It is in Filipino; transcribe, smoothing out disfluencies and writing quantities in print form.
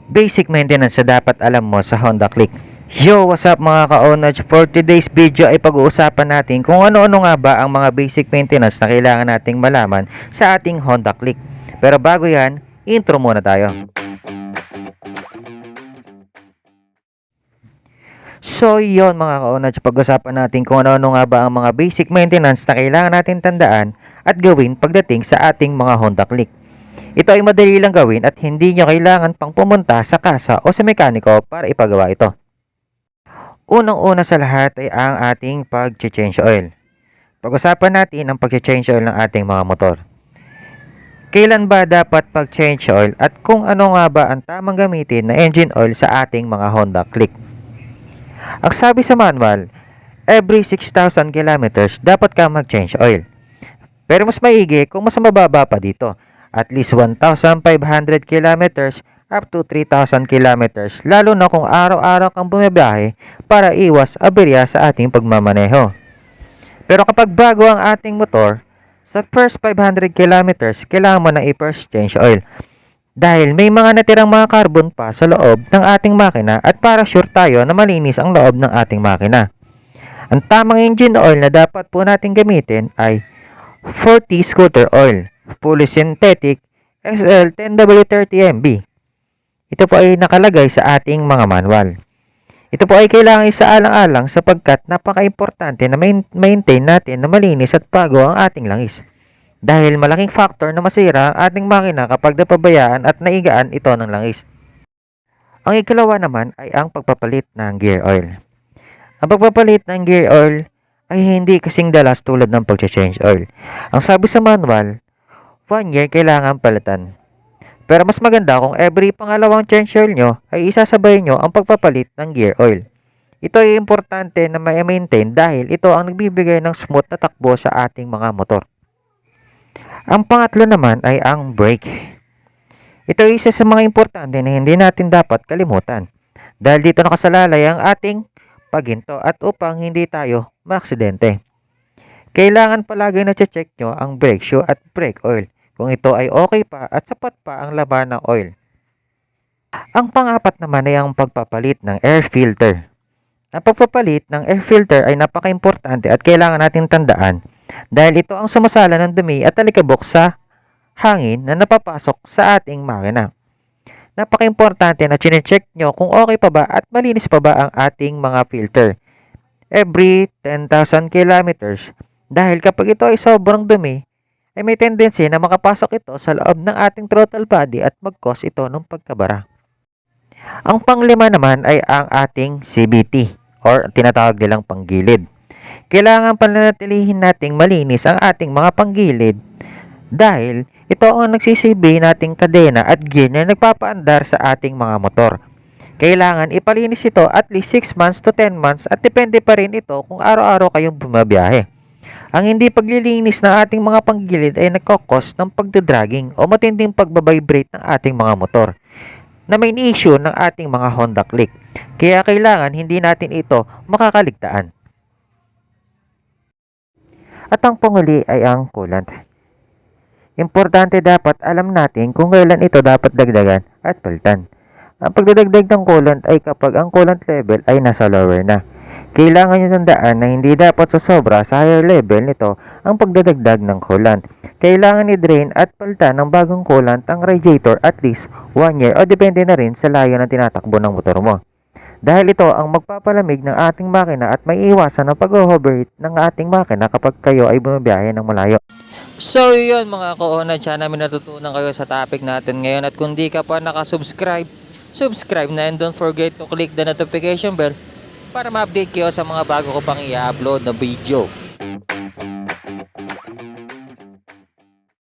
Basic maintenance na dapat alam mo sa Honda Click. Yo, what's up mga ka-owners? For today's video ay pag-uusapan natin kung ano-ano nga ba ang mga basic maintenance na kailangan nating malaman sa ating Honda Click. Pero bago yan, intro muna tayo. So yon mga ka-owners, pag-usapan natin kung ano-ano nga ba ang mga basic maintenance na kailangan natin tandaan at gawin pagdating sa ating mga Honda Click. Ito ay madali lang gawin at hindi nyo kailangan pang pumunta sa kasa o sa mekaniko para ipagawa ito. Unang-una sa lahat ay ang ating pag-change oil. Pag-usapan natin ang pag-change oil ng ating mga motor. Kailan ba dapat pag-change oil at kung ano nga ba ang tamang gamitin na engine oil sa ating mga Honda Click? Ang sabi sa manual, every 6,000 kilometers dapat ka mag-change oil. Pero mas maigi kung mas mababa pa dito. At least 1,500 kilometers up to 3,000 kilometers, lalo na kung araw-araw kang bumibiyahe para iwas aberya sa ating pagmamaneho. Pero kapag bago ang ating motor, sa first 500 kilometers, kailangan mo na i-first change oil. Dahil may mga natirang mga carbon pa sa loob ng ating makina at para sure tayo na malinis ang loob ng ating makina. Ang tamang engine oil na dapat po natin gamitin ay 40 scooter oil, fully synthetic, SL10W30MB. Ito po ay nakalagay sa ating mga manual. Ito po ay kailangan isaalang-alang sapagkat napaka-importante na maintain natin na malinis at bago ang ating langis. Dahil malaking factor na masira ang ating makina kapag napabayaan at naigaan ito ng langis. Ang ikalawa naman ay ang pagpapalit ng gear oil. Ang pagpapalit ng gear oil ay hindi kasing dalas tulad ng pag-change oil. Ang sabi sa manual, 1 year kailangan palitan. Pero mas maganda kung every pangalawang change oil nyo ay isasabay nyo ang pagpapalit ng gear oil. Ito ay importante na ma-maintain dahil ito ang nagbibigay ng smooth na takbo sa ating mga motor. Ang pangatlo naman ay ang brake. Ito ay isa sa mga importante na hindi natin dapat kalimutan. Dahil dito nakasalalay ang ating paghinto at upang hindi tayo maaksidente. Kailangan palagi na check nyo ang brake shoe at brake oil kung ito ay okay pa at sapat pa ang laman ng oil. Ang pang-apat naman ay ang pagpapalit ng air filter. Ang pagpapalit ng air filter ay napaka-importante at kailangan natin tandaan dahil ito ang sumasala ng dumi at alikabok sa hangin na napapasok sa ating makina. Napaka-importante na chine-check nyo kung okay pa ba at malinis pa ba ang ating mga filter every 10,000 kilometers. Dahil kapag ito ay sobrang dumi, ay may tendency na makapasok ito sa loob ng ating throttle body at mag-cause ito ng pagkabara. Ang panglima naman ay ang ating CVT or tinatawag nilang panggilid. Kailangan panatilihin nating malinis ang ating mga panggilid dahil ito ang nagsisilbi nating kadena at gear na nagpapaandar sa ating mga motor. Kailangan ipalinis ito at least 6 months to 10 months at depende pa rin ito kung araw-araw kayong bumabiyahe. Ang hindi paglilinis ng ating mga panggilid ay nagkakos ng pagdadragging o matinding pagbabibrate ng ating mga motor na main issue ng ating mga Honda Click. Kaya kailangan hindi natin ito makakaligtaan. At ang panguli ay ang coolant. Importante dapat alam natin kung kailan ito dapat dagdagan at palitan. Ang pagdadagdag ng coolant ay kapag ang coolant level ay nasa lower na. Kailangan nyo tandaan na hindi dapat sasobra sa higher level nito ang pagdadagdag ng coolant. Kailangan i-drain at palitan ng bagong coolant ang radiator at least 1 year o depende na rin sa layo ng tinatakbo ng motor mo. Dahil ito ang magpapalamig ng ating makina at may iwasan ang pag-overheat ng ating makina kapag kayo ay bumabiyahe ng malayo. So yun mga ka-owners, sana may natutunan kayo sa topic natin ngayon at kung di ka pa nakasubscribe, subscribe na and don't forget to click the notification bell para ma-update kayo sa mga bago ko pang i-upload na video.